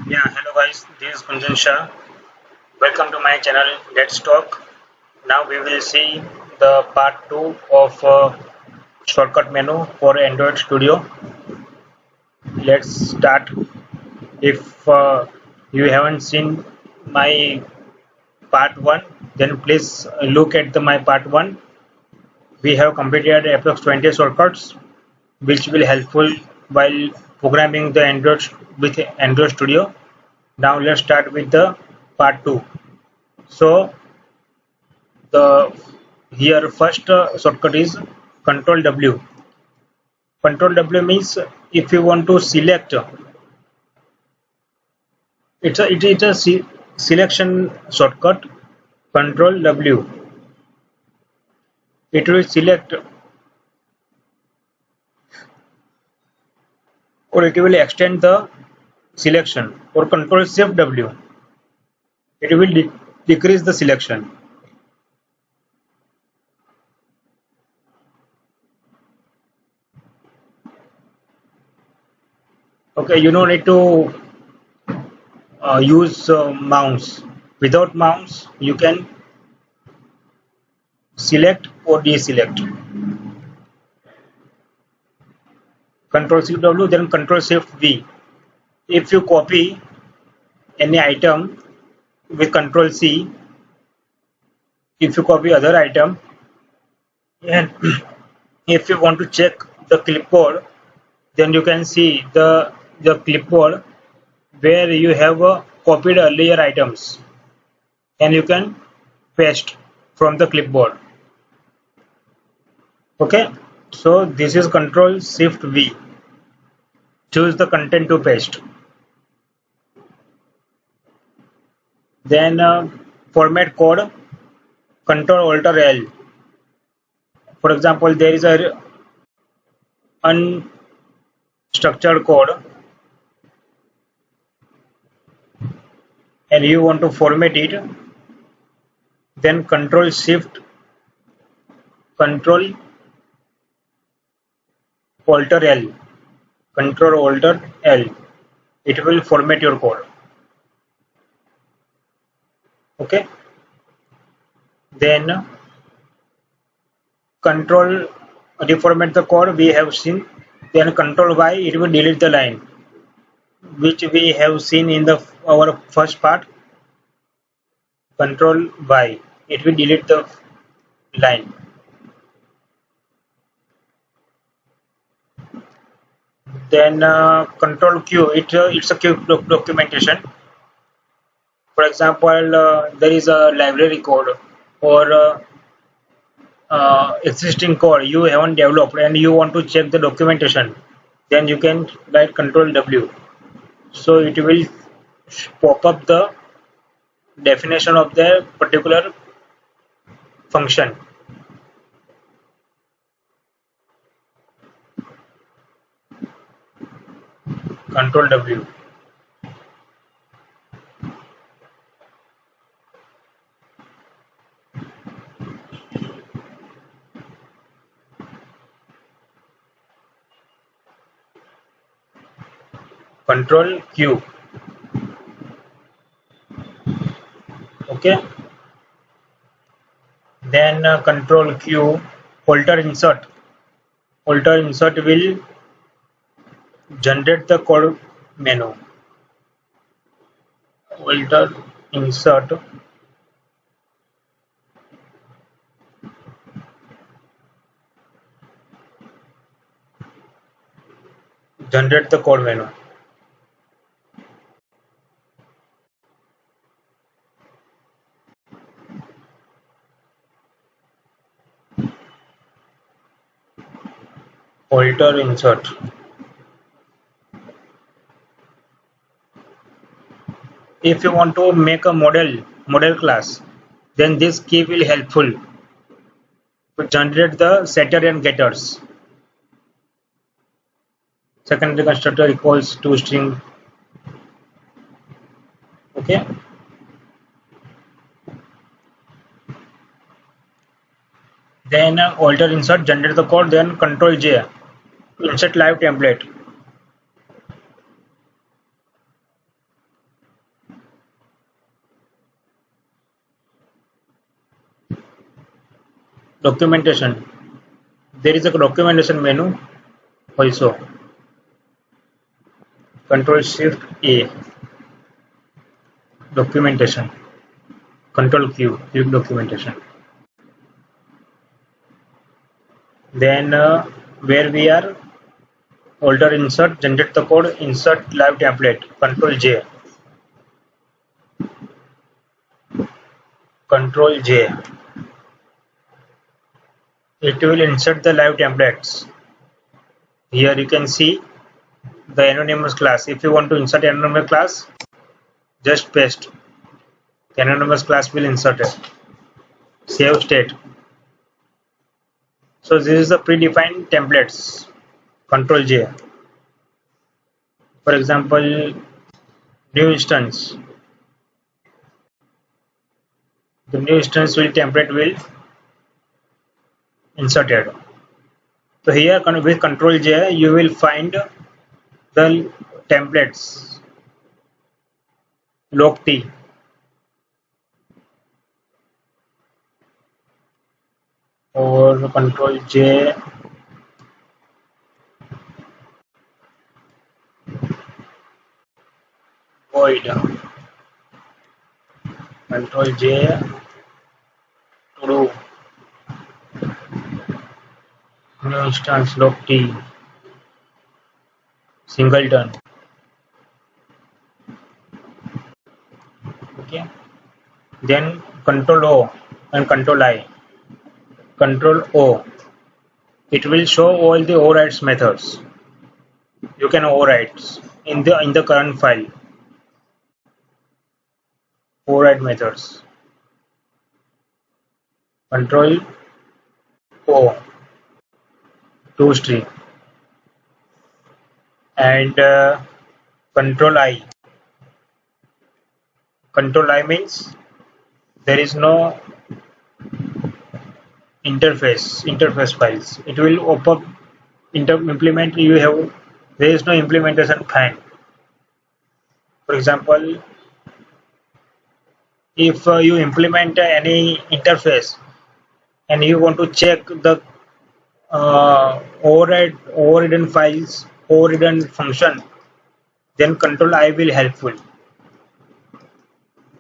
Yeah, hello guys, this is Kunjan Shah. Welcome to my channel Let's Talk. Now we will see the part 2 of shortcut menu for Android Studio. Let's start. If you haven't seen my part 1, then please look at my part 1. We have completed approx 20 shortcuts which will helpful while programming the Android with Android Studio. Now let's start with the part 2. So the here first shortcut is Control W. Control W means if you want to select, it is a selection shortcut. Control W. It will select or it will extend the selection. Or Control Shift W. It will decrease the selection. Okay, you don't need to use mouse. Without mouse, you can select or deselect. Control Shift W, then Control Shift V. If you copy any item with Control C, if you copy other item, and if you want to check the clipboard, then you can see the clipboard where you have copied earlier items, and you can paste from the clipboard. Okay, so this is Control Shift V. Choose the content to paste. Then format code, Control Alt L. For example, there is a unstructured code and you want to format it, then Control Shift Control Alt L. Control Alt L. It will format your code. Okay. Then Control reformat the code we have seen. Then Control Y, it will delete the line which we have seen in the our first part. Control Y, it will delete the line. Then Control Q, it's a Q documentation. For example, there is a library code or existing code you haven't developed and you want to check the documentation, then you can write Control W. So it will pop up the definition of the particular function. Control W. Control Q. Okay. Then Control Q. Alter insert. Alter insert will generate the code menu. Alter insert generate the code menu. Alter insert. If you want to make a model class, then this key will helpful to generate the setter and getters. Secondary constructor equals to string. Okay. Then alter insert generate the code. Then Control J insert live template. documentation. There is a documentation menu also. Control Shift A, documentation. Control Q, click documentation. Then where we are, alter insert, generate the code, insert live template. Control J. Control J. It will insert the live templates. Here you can see the anonymous class. If you want to insert anonymous class, just paste. The anonymous class will insert it. Save state. So this is the predefined templates. Control J. For example, new instance. The new instance will template will inserted. So here with Control J you will find the templates. Log T. Or Control J void. Control J to do new instance log T singleton. Okay. Then Control O and Control I. Control O. It will show all the overrides methods. You can override in the current file. Override methods. Control O. ToString. And Control I. Control I means there is no interface files. It will open implement. You have there is no implementation file. For example, if you implement any interface and you want to check the overridden files, overridden function, then Control I will helpful.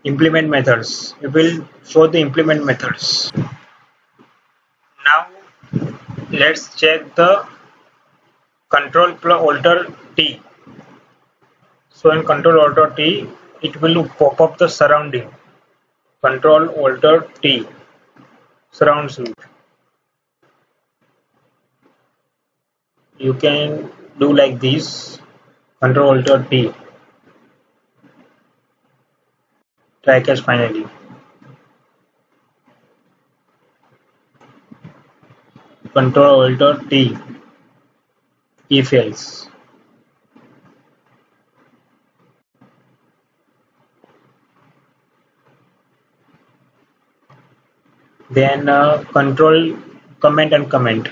Implement methods. It will show the implement methods. Now let's check the Control Alter T. So in Control Alter T, it will pop up the surrounding. Control Alter T, surround suite. You can do like this. Control Alter T. Try catch finally. Control Alter T. If else. Then Control comment and comment.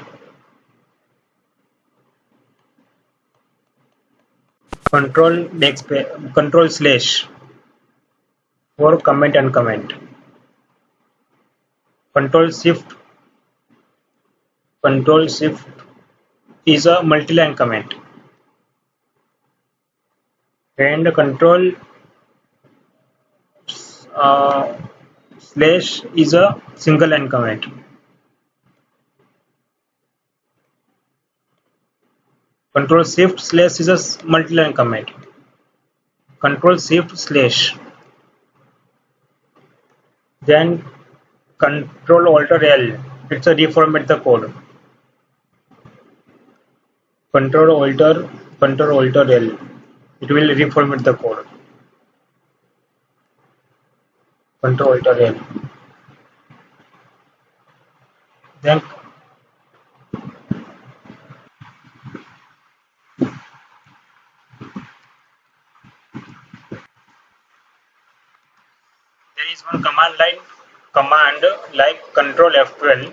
Control slash for comment and comment. Control shift is a multi-line comment, and Control slash is a single line comment. Control shift slash is a multi-line comment. Control shift slash. Then Control Alter L. It's a reformat the code. Control Alter L. It will reformat the code. Control Alter L. Then there is one command like Control F12.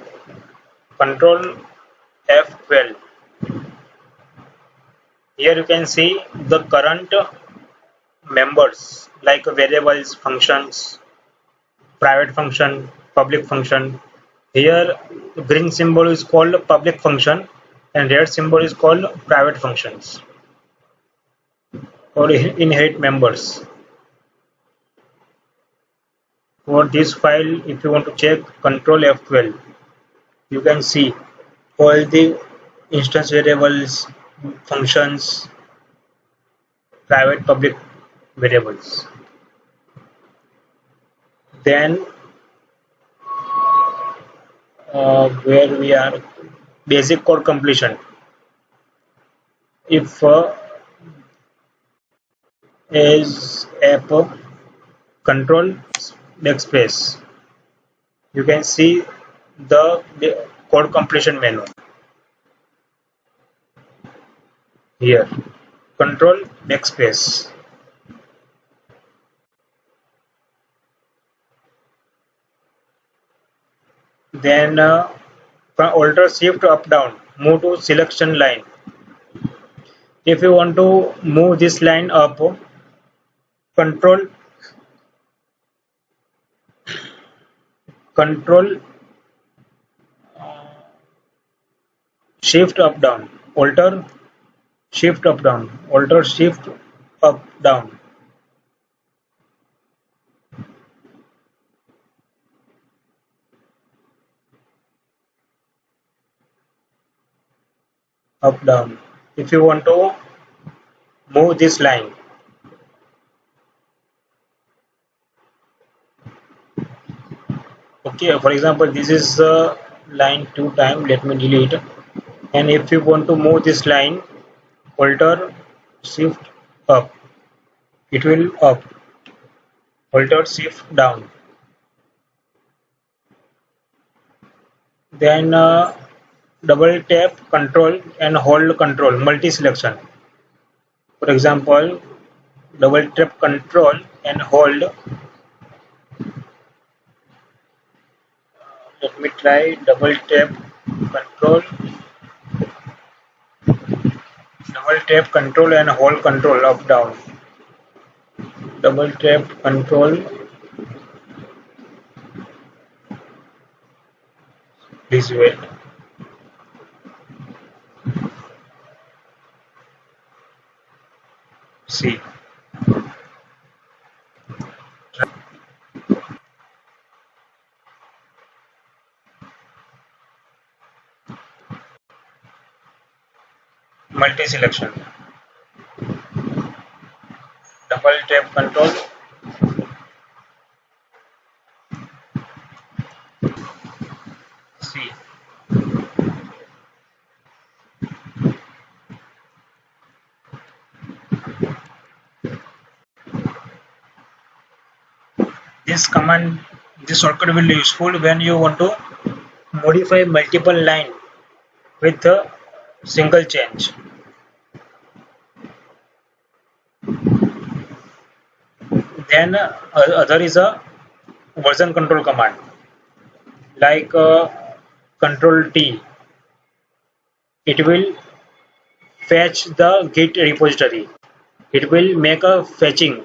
Control F12. Here you can see the current members like variables, functions, private function, public function, Here green symbol is called public function and red symbol is called private functions or inherit members. For this file, if you want to check control F12, you can see all the instance variables, functions, private public variables. Then where we are, basic code completion. If is app control backspace, you can see the code completion menu here. Control backspace. Then alter shift up down, move to selection line. If you want to move this line up, control shift up down, alter shift up down, alter shift up down. Up down. If you want to move this line, okay, for example this is line 2 time, let me delete. And if you want to move this line, alter shift up, it will up, alter shift down. Then double tap control and hold control, multi selection. For example, double tap control and hold. Let me try double tap control, and hold control up down. Double tap control, please wait. See. Multi selection. Double tap control. See. This command, this shortcut will be useful when you want to modify multiple line with a single change. Then other is a version control command like control T. It will fetch the Git repository. It will make a fetching.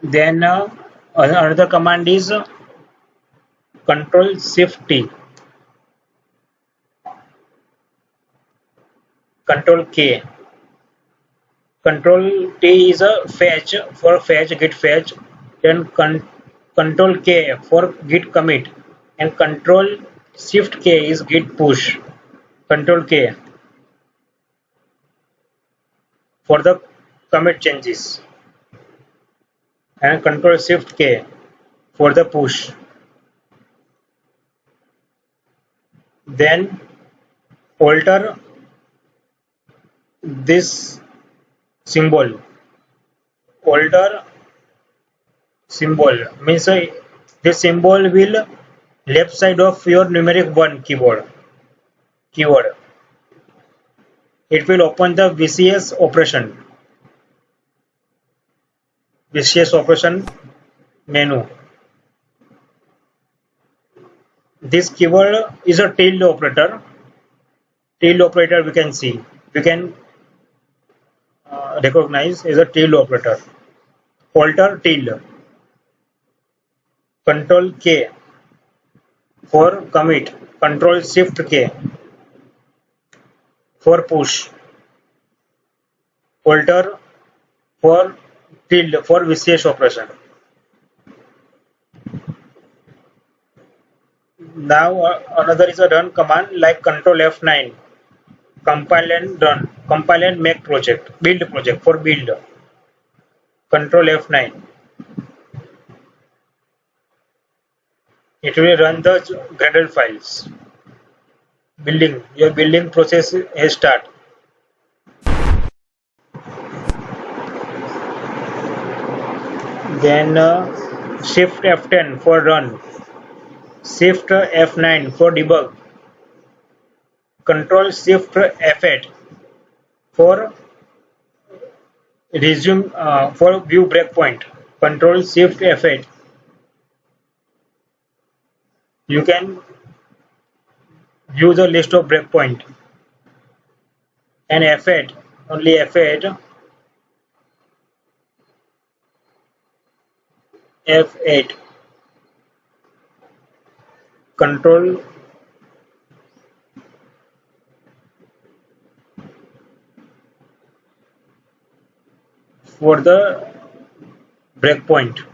Then another command is control shift T, control K. Control T is a fetch for fetch, git fetch. Then control K for git commit, and control shift K is git push. Control K for the commit changes, and control shift K for the push. Then alter this symbol. Alter symbol means this symbol will left side of your numeric 1 keyword. It will open the VCS operation menu. This keyword is a tilde operator. Tilde operator we can recognize as a tilde operator. alter tilde, Control K for commit, Control Shift K for push, alter for tilde for VCS operation. Now another is a run command like Control F9, compile and run, compile and make project, build project for build, Control F9. It will run the Gradle files. Building, your building process has start. Then Shift F10 for run, Shift F9 for debug, Control Shift F8 for resume for view breakpoint, Control Shift F8. You can view the list of breakpoint, and F8, only F8, F8, Control for the breakpoint.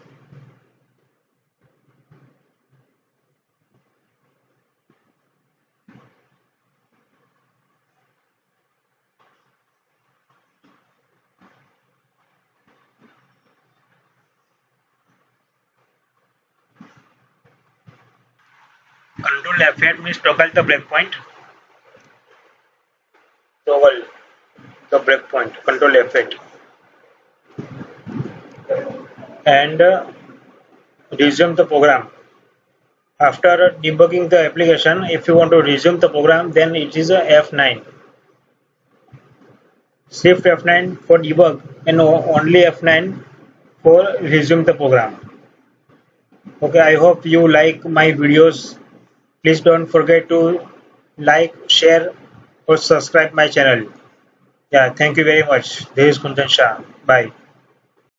Control F8 means toggle the breakpoint. Toggle the breakpoint. Control F8 and resume the program. After debugging the application, if you want to resume the program, then it is a F9. Shift F9 for debug and only F9 for resume the program. Okay, I hope you like my videos. Please don't forget to like, share or subscribe my channel. Yeah, thank you very much. This is Kundan Shah. Bye.